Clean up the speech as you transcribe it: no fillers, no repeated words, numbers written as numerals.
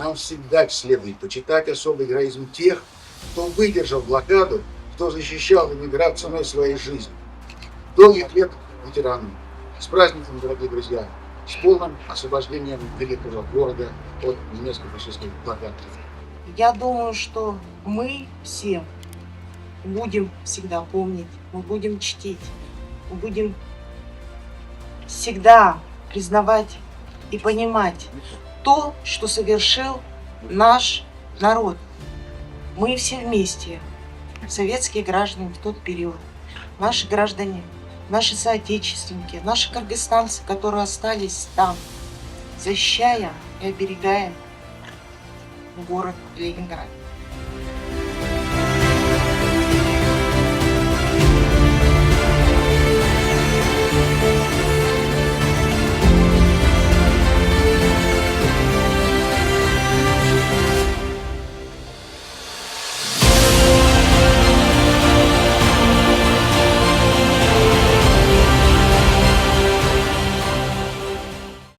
нам всегда следует почитать особый героизм тех, кто выдержал блокаду, кто защищал Ленинград ценой своей жизни. Долгих лет ветеранам. С праздником, дорогие друзья! С полным освобождением великого города от немецкой фашистской блокады. Я думаю, что мы все будем всегда помнить, мы будем чтить, мы будем всегда признавать и понимать то, что совершил наш народ. Мы все вместе, советские граждане в тот период, наши граждане, наши соотечественники, наши кыргызстанцы, которые остались там, защищая и оберегая город Ленинград.